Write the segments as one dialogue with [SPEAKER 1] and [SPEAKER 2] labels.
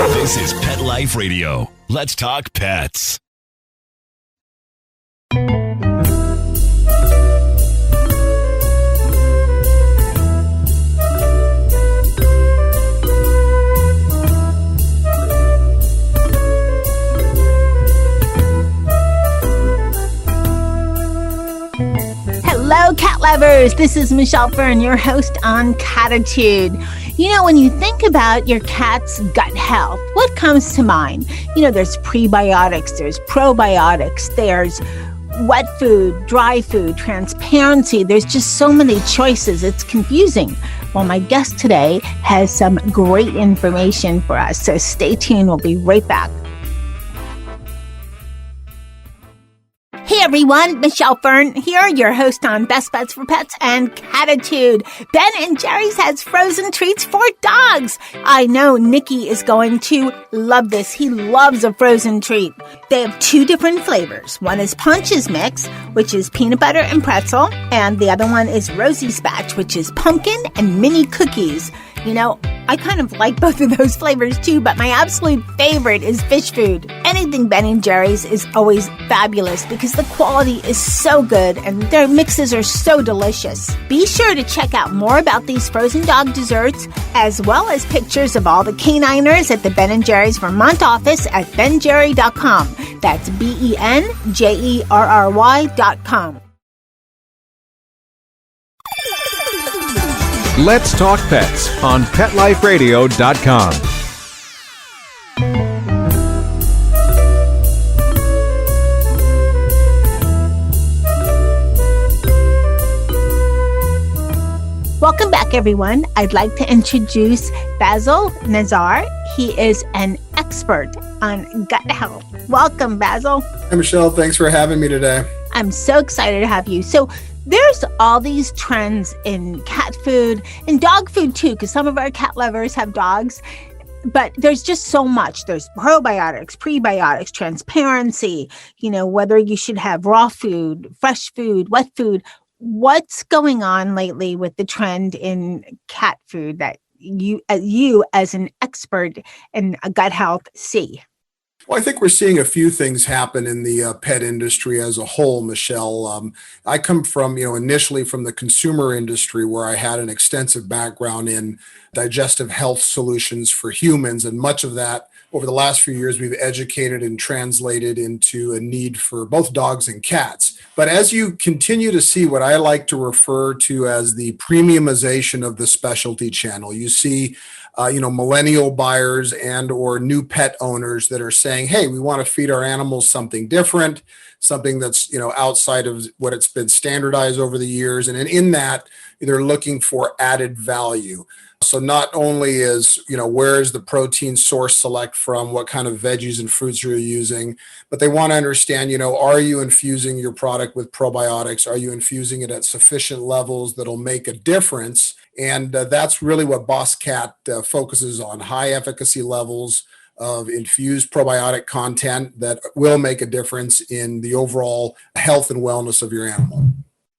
[SPEAKER 1] This is Pet Life Radio. Let's talk pets.
[SPEAKER 2] Hello, cat lovers. This is Michelle Fern, your host on Cattitude. You know, when you think about your cat's gut health, what comes to mind? You know, there's prebiotics, there's probiotics, there's wet food, dry food, transparency. There's just so many choices. It's confusing. Well, my guest today has some great information for us, so stay tuned. We'll be right back. Hey everyone, Michelle Fern here, your host on Best Bets for Pets and Cattitude. Ben & Jerry's has frozen treats for dogs. I know Nikki is going to love this. He loves a frozen treat. They have two different flavors. One is Punch's Mix, which is peanut butter and pretzel, and the other one is Rosie's Batch, which is pumpkin and mini cookies. You know, I kind of like both of those flavors too, but my absolute favorite is fish food. Anything Ben & Jerry's is always fabulous because the quality is so good and their mixes are so delicious. Be sure to check out more about these frozen dog desserts as well as pictures of all the caniners at the Ben & Jerry's Vermont office at benjerry.com. That's BENJERRY.com.
[SPEAKER 3] Let's Talk Pets on PetLifeRadio.com.
[SPEAKER 2] Welcome back, everyone. I'd like to introduce Basel Nassar. He is an expert on gut health. Welcome, Basel.
[SPEAKER 4] Hi, Michelle. Thanks for having me today.
[SPEAKER 2] I'm so excited to have you. So there's all these trends in cat food and dog food too, because some of our cat lovers have dogs, but there's just so much. There's probiotics, prebiotics, transparency, you know, whether you should have raw food, fresh food, wet food. What's going on lately with the trend in cat food that you as an expert in gut health see?
[SPEAKER 4] Well, I think we're seeing a few things happen in the pet industry as a whole, Michelle. I come from, initially from the consumer industry where I had an extensive background in digestive health solutions for humans. And much of that over the last few years, we've educated and translated into a need for both dogs and cats. But as you continue to see what I like to refer to as the premiumization of the specialty channel, you see millennial buyers and or new pet owners that are saying, hey, we want to feed our animals something different, something that's, outside of what it's been standardized over the years. And in that, they're looking for added value. So not only is, where is the protein source select from, what kind of veggies and fruits are you using, but they want to understand, are you infusing your product with probiotics? Are you infusing it at sufficient levels that'll make a difference? And that's really what Boss Cat focuses on, high efficacy levels of infused probiotic content that will make a difference in the overall health and wellness of your animal.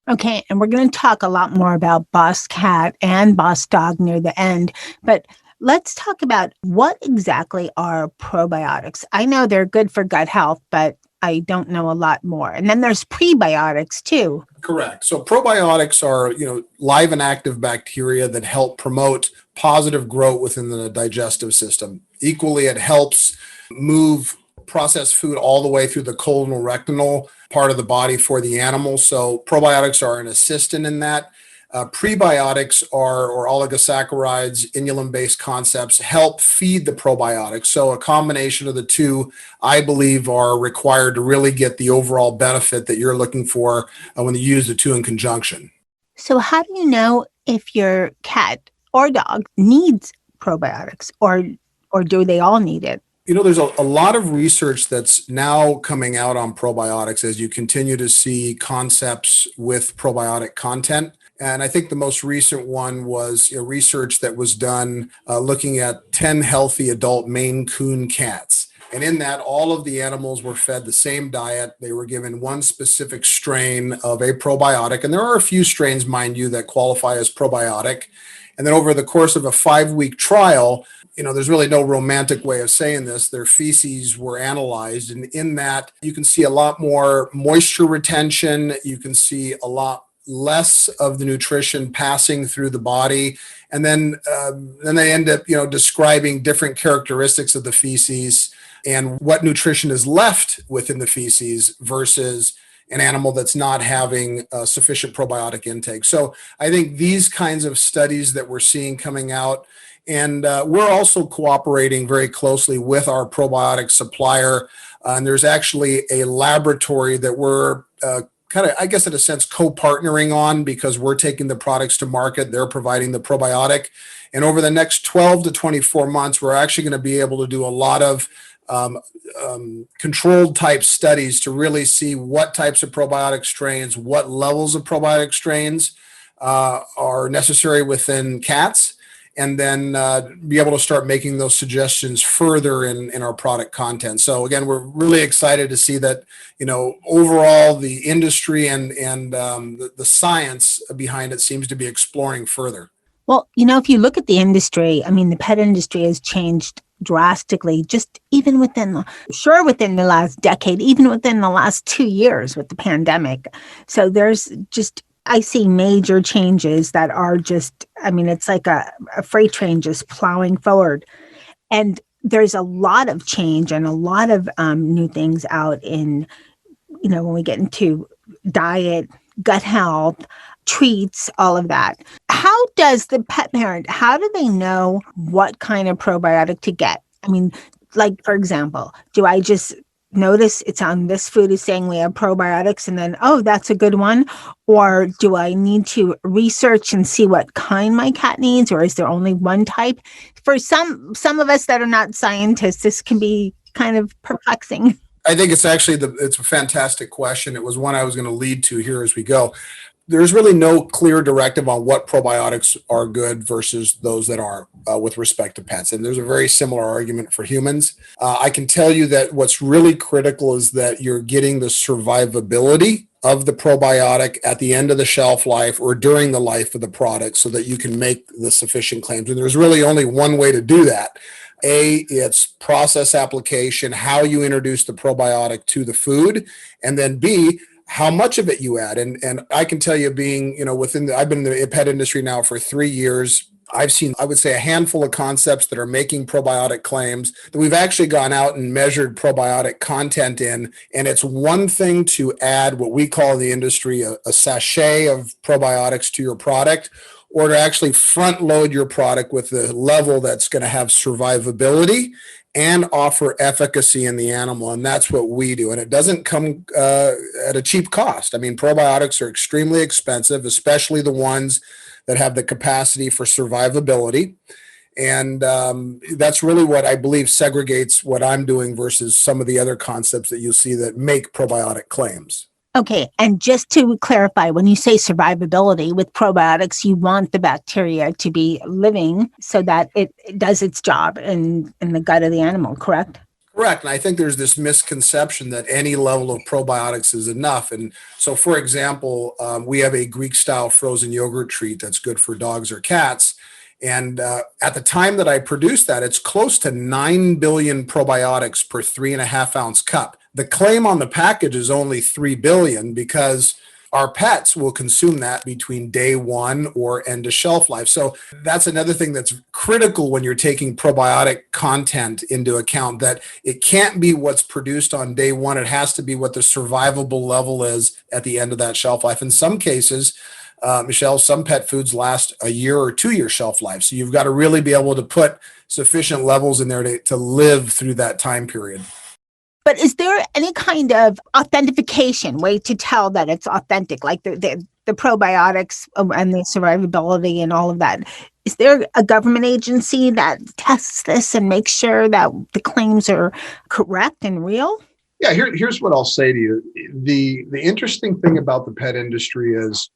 [SPEAKER 2] Okay, and we're going to talk a lot more about Boss Cat and Boss Dog near the end, but let's talk about what exactly are probiotics. I know they're good for gut health, but I don't know a lot more. And then there's prebiotics too.
[SPEAKER 4] Correct. So probiotics are, live and active bacteria that help promote positive growth within the digestive system. Equally, it helps move processed food all the way through the colon rectal part of the body for the animal. So probiotics are an assistant in that. Prebiotics or oligosaccharides, inulin-based concepts help feed the probiotics. So a combination of the two, I believe, are required to really get the overall benefit that you're looking for when you use the two in conjunction.
[SPEAKER 2] So how do you know if your cat or dog needs probiotics or do they all need it?
[SPEAKER 4] There's a lot of research that's now coming out on probiotics as you continue to see concepts with probiotic content. And I think the most recent one was research that was done looking at 10 healthy adult Maine Coon cats. And in that, all of the animals were fed the same diet. They were given one specific strain of a probiotic. And there are a few strains, mind you, that qualify as probiotic. And then over the course of a 5-week trial, there's really no romantic way of saying this. Their feces were analyzed, and in that, you can see a lot more moisture retention. You can see a lot less of the nutrition passing through the body, and then they end up, describing different characteristics of the feces and what nutrition is left within the feces versus an animal that's not having sufficient probiotic intake. So I think these kinds of studies that we're seeing coming out, and we're also cooperating very closely with our probiotic supplier. And there's actually a laboratory that we're kind of, I guess in a sense, co-partnering on, because we're taking the products to market, they're providing the probiotic. And over the next 12 to 24 months, we're actually going to be able to do a lot of controlled type studies to really see what types of probiotic strains, what levels of probiotic strains are necessary within cats, and then be able to start making those suggestions further in our product content. So again, we're really excited to see that, overall the industry and the science behind it seems to be exploring further.
[SPEAKER 2] Well, if you look at the industry, the pet industry has changed drastically, just even within the last decade, even within the last 2 years with the pandemic. So I see major changes that are just, it's like a freight train just plowing forward. And there's a lot of change and a lot of new things out in, when we get into diet, gut health, treats, all of that. How does the pet parent, how do they know what kind of probiotic to get? Like, for example, do I just notice it's on this food is saying we have probiotics and then, oh, that's a good one? Or do I need to research and see what kind my cat needs? Or is there only one type? For some of us that are not scientists, this can be kind of perplexing.
[SPEAKER 4] I think it's actually it's a fantastic question. It was one I was going to lead to here as we go. There's really no clear directive on what probiotics are good versus those that aren't with respect to pets. And there's a very similar argument for humans. I can tell you that what's really critical is that you're getting the survivability of the probiotic at the end of the shelf life or during the life of the product so that you can make the sufficient claims. And there's really only one way to do that. A, it's process application, how you introduce the probiotic to the food, and then B, how much of it you add. And I can tell you, being, I've been in the pet industry now for 3 years. I've seen, I would say, a handful of concepts that are making probiotic claims that we've actually gone out and measured probiotic content in. And it's one thing to add what we call in the industry a sachet of probiotics to your product, or to actually front load your product with the level that's going to have survivability and offer efficacy in the animal. And that's what we do. And it doesn't come at a cheap cost. Probiotics are extremely expensive, especially the ones that have the capacity for survivability. And that's really what I believe segregates what I'm doing versus some of the other concepts that you'll see that make probiotic claims.
[SPEAKER 2] Okay. And just to clarify, when you say survivability with probiotics, you want the bacteria to be living so that it does its job in the gut of the animal, correct?
[SPEAKER 4] Correct. And I think there's this misconception that any level of probiotics is enough. And so, for example, we have a Greek-style frozen yogurt treat that's good for dogs or cats. And at the time that I produced that, it's close to 9 billion probiotics per 3.5 ounce cup. The claim on the package is only 3 billion because our pets will consume that between day one or end of shelf life. So that's another thing that's critical when you're taking probiotic content into account, that it can't be what's produced on day one. It has to be what the survivable level is at the end of that shelf life. In some cases, Michelle, some pet foods last a year or 2 year shelf life. So you've got to really be able to put sufficient levels in there to live through that time period.
[SPEAKER 2] But is there any kind of authentication way to tell that it's authentic, like the probiotics and the survivability and all of that? Is there a government agency that tests this and makes sure that the claims are correct and real?
[SPEAKER 4] Yeah, here's what I'll say to you. The interesting thing about the pet industry is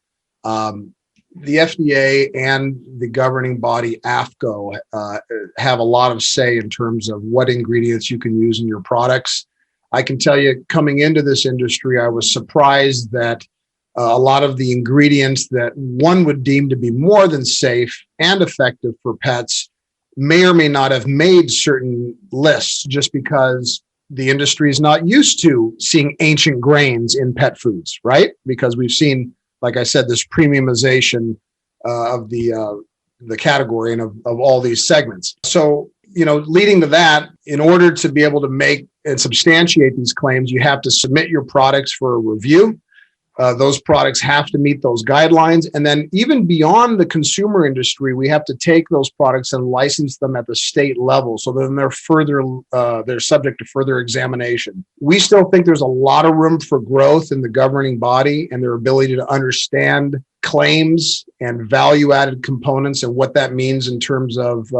[SPEAKER 4] the FDA and the governing body, AAFCO, have a lot of say in terms of what ingredients you can use in your products. I can tell you, coming into this industry, I was surprised that a lot of the ingredients that one would deem to be more than safe and effective for pets may or may not have made certain lists just because the industry is not used to seeing ancient grains in pet foods, right? Because we've seen, like I said, this premiumization of the category and of all these segments. So, leading to that, in order to be able to make and substantiate these claims, you have to submit your products for a review. Those products have to meet those guidelines. And then even beyond the consumer industry, we have to take those products and license them at the state level. So then they're subject to further examination. We still think there's a lot of room for growth in the governing body and their ability to understand claims and value-added components and what that means in terms of,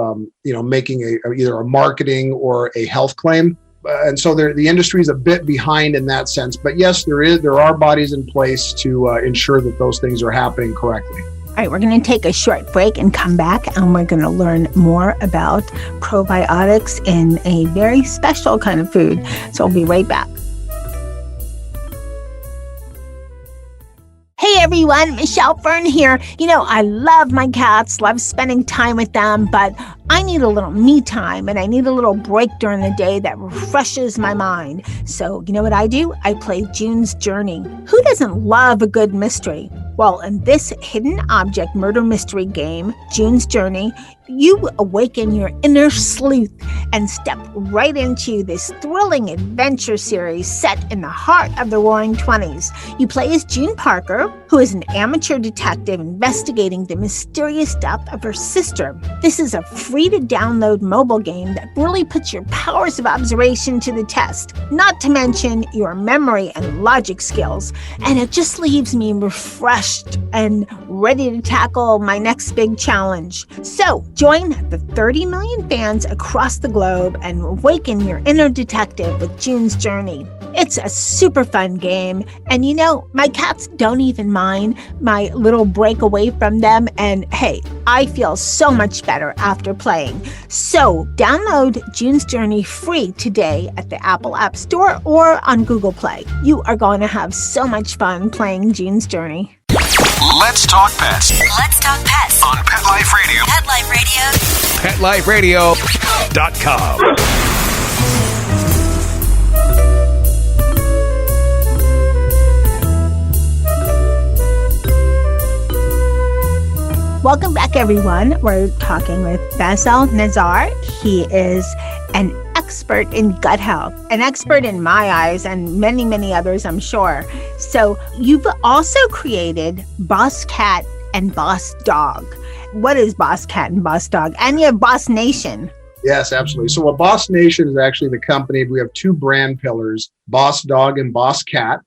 [SPEAKER 4] making either a marketing or a health claim. And so the industry is a bit behind in that sense. But yes, there are bodies in place to ensure that those things are happening correctly.
[SPEAKER 2] All right, we're going to take a short break and come back, and we're going to learn more about probiotics in a very special kind of food. So we'll be right back. Hey everyone, Michelle Fern here. I love my cats, love spending time with them, but I need a little me time and I need a little break during the day that refreshes my mind. So you know what I do? I play June's Journey. Who doesn't love a good mystery? Well, in this hidden object murder mystery game, June's Journey, you awaken your inner sleuth and step right into this thrilling adventure series set in the heart of the Roaring 20s. You play as June Parker, who is an amateur detective investigating the mysterious death of her sister. This is a free-to-download mobile game that really puts your powers of observation to the test, not to mention your memory and logic skills. And it just leaves me refreshed and ready to tackle my next big challenge. So, join the 30 million fans across the globe and awaken your inner detective with June's Journey. It's a super fun game, and my cats don't even mind my little break away from them, and hey, I feel so much better after playing. So, download June's Journey free today at the Apple App Store or on Google Play. You are going to have so much fun playing June's Journey.
[SPEAKER 1] Let's talk pets.
[SPEAKER 5] Let's talk pets
[SPEAKER 1] On Pet Life Radio.
[SPEAKER 5] Pet Life Radio.
[SPEAKER 1] PetLifeRadio.com.
[SPEAKER 2] Welcome back, everyone. We're talking with Basel Nassar. He is an expert in gut health, an expert in my eyes and many, many others, I'm sure. So you've also created Boss Cat and Boss Dog. What is Boss Cat and Boss Dog? And you have Boss Nation.
[SPEAKER 4] Yes, absolutely. So Boss Nation is actually the company. We have two brand pillars, Boss Dog and Boss Cat.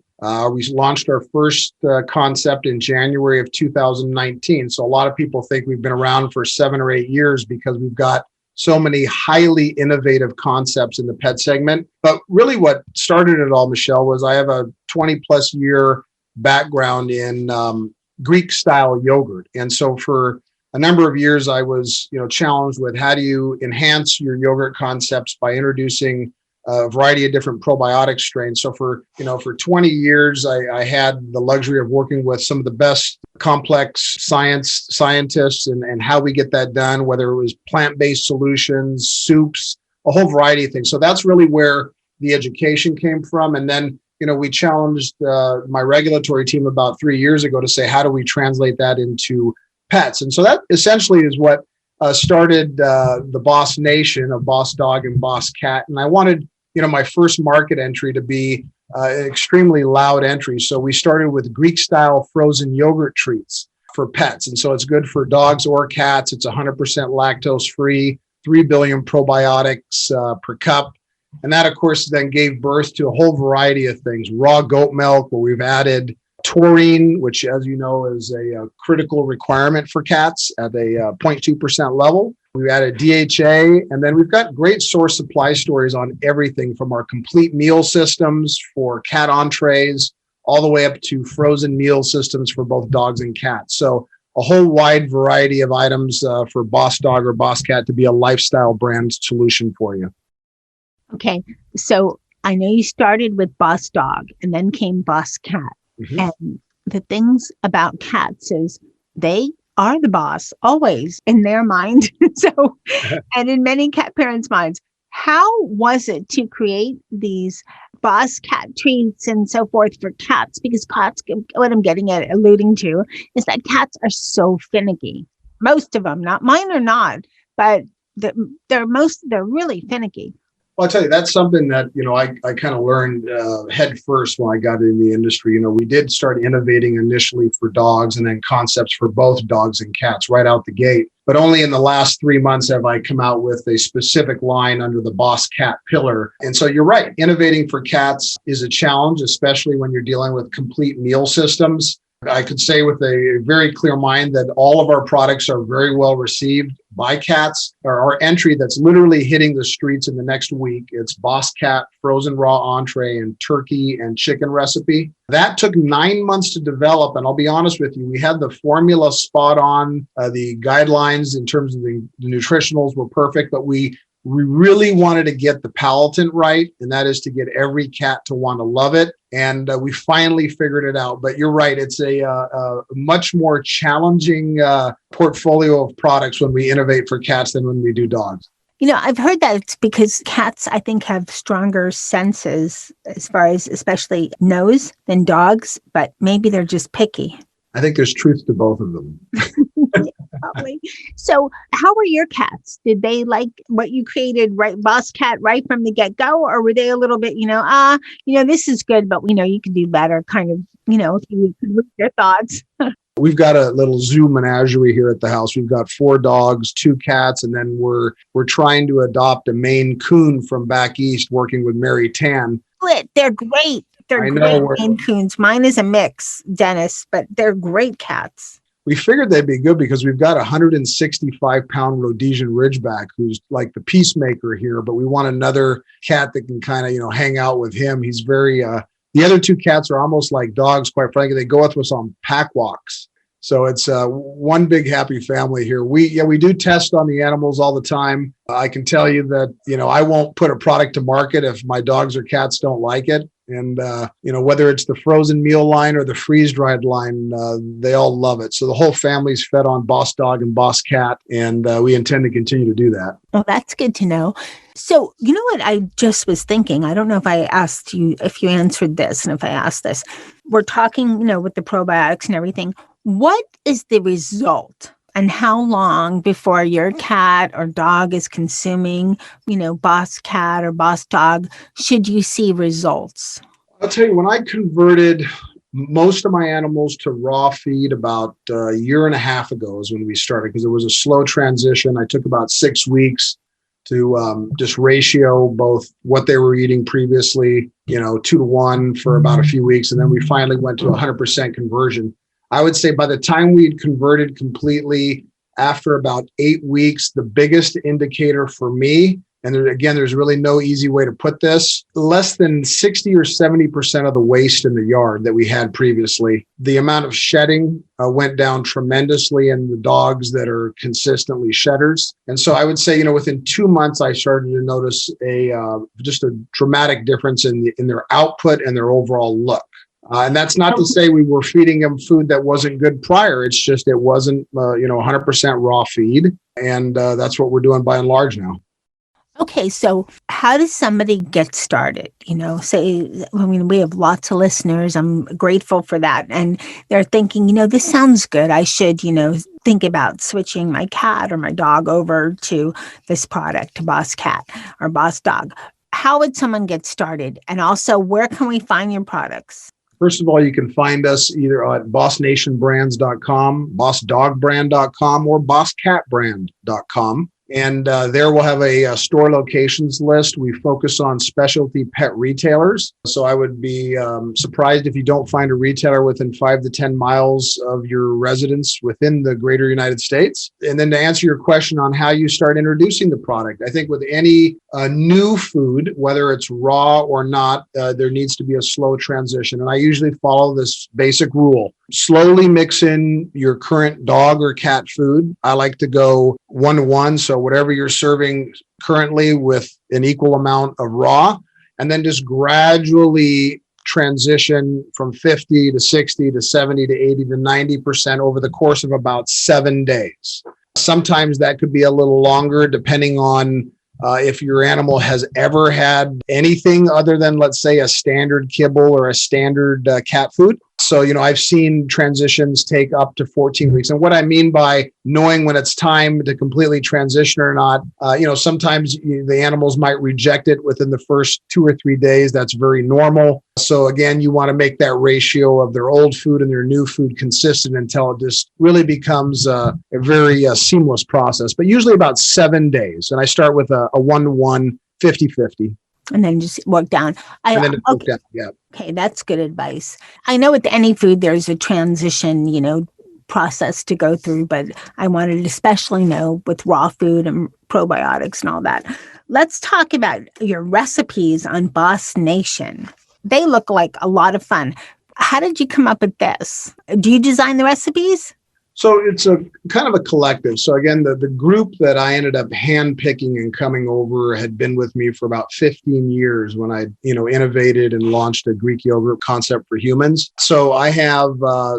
[SPEAKER 4] We launched our first concept in January of 2019. So a lot of people think we've been around for 7 or 8 years because we've got so many highly innovative concepts in the pet segment. But really what started it all, Michelle, was I have a 20 plus year background in Greek style yogurt. And so for a number of years, I was challenged with how do you enhance your yogurt concepts by introducing a variety of different probiotic strains. So for 20 years, I had the luxury of working with some of the best complex scientists and how we get that done, whether it was plant-based solutions, soups, a whole variety of things. So that's really where the education came from. And then, we challenged my regulatory team about 3 years ago to say, how do we translate that into pets? And so that essentially is what started the Boss Nation of Boss Dog and Boss Cat. And I wanted my first market entry to be an extremely loud entry. So we started with Greek style frozen yogurt treats for pets. And so it's good for dogs or cats. It's 100% lactose free, 3 billion probiotics per cup. And that, of course, then gave birth to a whole variety of things. Raw goat milk, where we've added taurine, which, as you know, is a critical requirement for cats at a 0.2% level. We've added DHA, and then we've got great source supply stories on everything from our complete meal systems for cat entrees, all the way up to frozen meal systems for both dogs and cats. So a whole wide variety of items for Boss Dog or Boss Cat to be a lifestyle brand solution for you.
[SPEAKER 2] Okay, so I know you started with Boss Dog and then came Boss Cat. Mm-hmm. And the things about cats is they are the boss always in their mind. So, and in many cat parents' minds, how was it to create these boss cat treats and so forth for cats? Because cats, what I'm alluding to is that cats are so finicky. Most of them, not mine are not, but they're really finicky.
[SPEAKER 4] Well, I'll tell you, that's something that, I kind of learned head first when I got in the industry. We did start innovating initially for dogs and then concepts for both dogs and cats right out the gate. But only in the last 3 months have I come out with a specific line under the Boss Cat pillar. And so you're right. Innovating for cats is a challenge, especially when you're dealing with complete meal systems. I could say with a very clear mind that all of our products are very well received by cats. Our entry that's literally hitting the streets in the next week, it's Boss Cat frozen raw entree and turkey and chicken recipe. That took 9 months to develop. And I'll be honest with you, we had the formula spot on. The guidelines in terms of the nutritionals were perfect, but we really wanted to get the palatant right, and that is to get every cat to want to love it. And we finally figured it out. But you're right, it's a much more challenging portfolio of products when we innovate for cats than when we do dogs.
[SPEAKER 2] I've heard that it's because cats, I think, have stronger senses as far as especially nose than dogs, but maybe they're just picky.
[SPEAKER 4] I think there's truth to both of them.
[SPEAKER 2] Probably. So how were your cats? Did they like what you created, right, Boss Cat, right from the get-go? Or were they a little bit, this is good, but we know you could do better, kind of, if you could read their thoughts?
[SPEAKER 4] We've got a little zoo menagerie here at the house. We've got 4 dogs, 2 cats, and then we're trying to adopt a Maine Coon from back east, working with Mary Tan.
[SPEAKER 2] They're great. They're great Maine Coons. Mine is a mix, Dennis, but they're great cats.
[SPEAKER 4] We figured they'd be good because we've got a 165-pound Rhodesian Ridgeback who's like the peacemaker here, but we want another cat that can kind of, hang out with him. He's very, the other 2 cats are almost like dogs, quite frankly. They go with us on pack walks. So it's one big happy family here. We do test on the animals all the time. I can tell you that, I won't put a product to market if my dogs or cats don't like it. And, whether it's the frozen meal line or the freeze-dried line, they all love it. So the whole family's fed on Boss Dog and Boss Cat, and we intend to continue to do that.
[SPEAKER 2] Well, that's good to know. So, you know what I just was thinking? I don't know if I asked you, if you answered this, and if I asked this. We're talking, with the probiotics and everything. What is the result? And how long before your cat or dog is consuming, Boss Cat or Boss Dog, should you see results?
[SPEAKER 4] I'll tell you, when I converted most of my animals to raw feed about a year and a half ago is when we started, because it was a slow transition. I took about 6 weeks to just ratio both what they were eating previously, 2 to 1 for about a few weeks. And then we finally went to 100% conversion. I would say by the time we'd converted completely, after about 8 weeks, the biggest indicator for me, and there's really no easy way to put this, less than 60 or 70% of the waste in the yard that we had previously. The amount of shedding went down tremendously in the dogs that are consistently shedders. And so I would say, within 2 months, I started to notice just a dramatic difference in their output and their overall look. And that's not to say we were feeding them food that wasn't good prior. It's just it wasn't, 100% raw feed. And that's what we're doing by and large now.
[SPEAKER 2] Okay, so how does somebody get started? We have lots of listeners. I'm grateful for that. And they're thinking, this sounds good. I should, think about switching my cat or my dog over to this product, to Boss Cat or Boss Dog. How would someone get started? And also, where can we find your products?
[SPEAKER 4] First of all, you can find us either at bossnationbrands.com, bossdogbrand.com, or bosscatbrand.com. And there we'll have a store locations list. We focus on specialty pet retailers. So I would be surprised if you don't find a retailer within 5 to 10 miles of your residence within the greater United States. And then to answer your question on how you start introducing the product, I think with any new food, whether it's raw or not, there needs to be a slow transition. And I usually follow this basic rule. Slowly mix in your current dog or cat food. I like to go 1-to-1. So whatever you're serving currently with an equal amount of raw, and then just gradually transition from 50 to 60 to 70 to 80 to 90% over the course of about 7 days. Sometimes that could be a little longer depending on if your animal has ever had anything other than, let's say, a standard kibble or a standard cat food. So, I've seen transitions take up to 14 weeks. And what I mean by knowing when it's time to completely transition or not, sometimes the animals might reject it within the first 2 or 3 days. That's very normal. So again, you want to make that ratio of their old food and their new food consistent until it just really becomes a very seamless process, but usually about 7 days. And I start with a 1-to-1, 50-50.
[SPEAKER 2] And then just work down. Okay, that's good advice. I know with any food, there's a transition, process to go through, but I wanted to especially know with raw food and probiotics and all that. Let's talk about your recipes on Boss Nation. They look like a lot of fun. How did you come up with this? Do you design the recipes?
[SPEAKER 4] So it's a kind of a collective. So again, the group that I ended up handpicking and coming over had been with me for about 15 years when I, innovated and launched a Greek yogurt concept for humans. So I have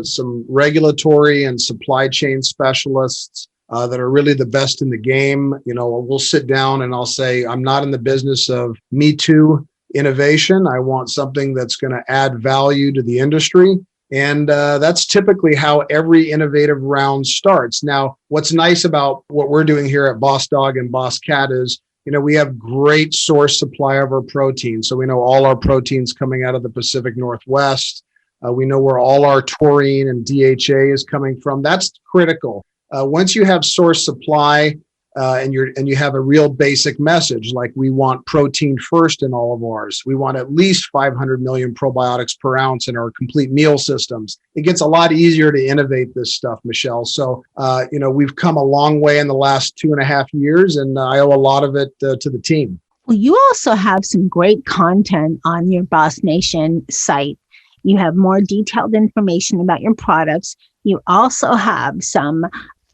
[SPEAKER 4] some regulatory and supply chain specialists that are really the best in the game. We'll sit down and I'll say, I'm not in the business of me too innovation. I want something that's going to add value to the industry. And that's typically how every innovative round starts. Now, what's nice about what we're doing here at Boss Dog and Boss Cat is, we have great source supply of our protein. So we know all our proteins coming out of the Pacific Northwest. We know where all our taurine and DHA is coming from. That's critical. Once you have source supply, and you have a real basic message, like we want protein first in all of ours. We want at least 500 million probiotics per ounce in our complete meal systems. It gets a lot easier to innovate this stuff, Michelle. So, we've come a long way in the last 2.5 years, and I owe a lot of it to the team.
[SPEAKER 2] Well, you also have some great content on your Boss Nation site. You have more detailed information about your products. You also have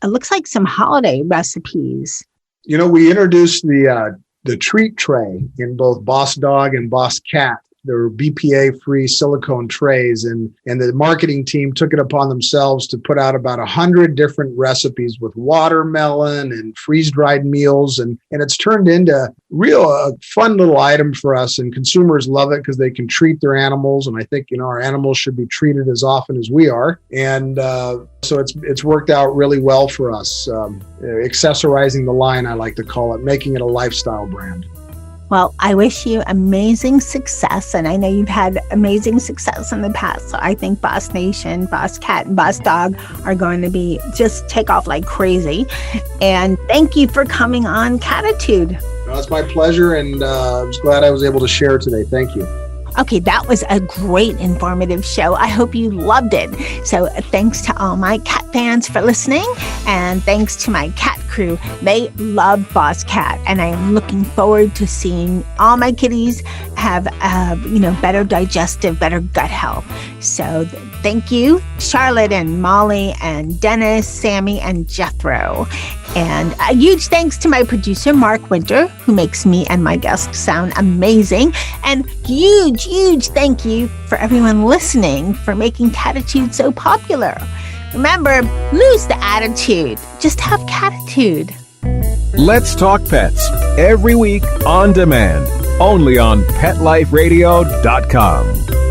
[SPEAKER 2] it looks like some holiday recipes.
[SPEAKER 4] We introduced the treat tray in both Boss Dog and Boss Cat. They're BPA-free silicone trays, and the marketing team took it upon themselves to put out about 100 different recipes with watermelon and freeze-dried meals, and it's turned into a fun little item for us, and consumers love it because they can treat their animals, and I think our animals should be treated as often as we are, and so it's worked out really well for us. Accessorizing the line, I like to call it, making it a lifestyle brand.
[SPEAKER 2] Well, I wish you amazing success, and I know you've had amazing success in the past. So I think Boss Nation, Boss Cat, and Boss Dog are going to be just take off like crazy. And thank you for coming on Cattitude.
[SPEAKER 4] No, it's my pleasure, and I was glad I was able to share today. Thank you.
[SPEAKER 2] Okay, that was a great informative show. I hope you loved it. So thanks to all my cat fans for listening, and thanks to my cat crew. They love Boss Cat, and I am looking forward to seeing all my kitties have better digestive, better gut health. So thank you, Charlotte and Molly and Dennis, Sammy and Jethro. And a huge thanks to my producer, Mark Winter, who makes me and my guests sound amazing. And huge thank you for everyone listening for making Cattitude so popular. Remember, lose the attitude. Just have Cattitude.
[SPEAKER 3] Let's Talk Pets, every week on demand, only on PetLifeRadio.com.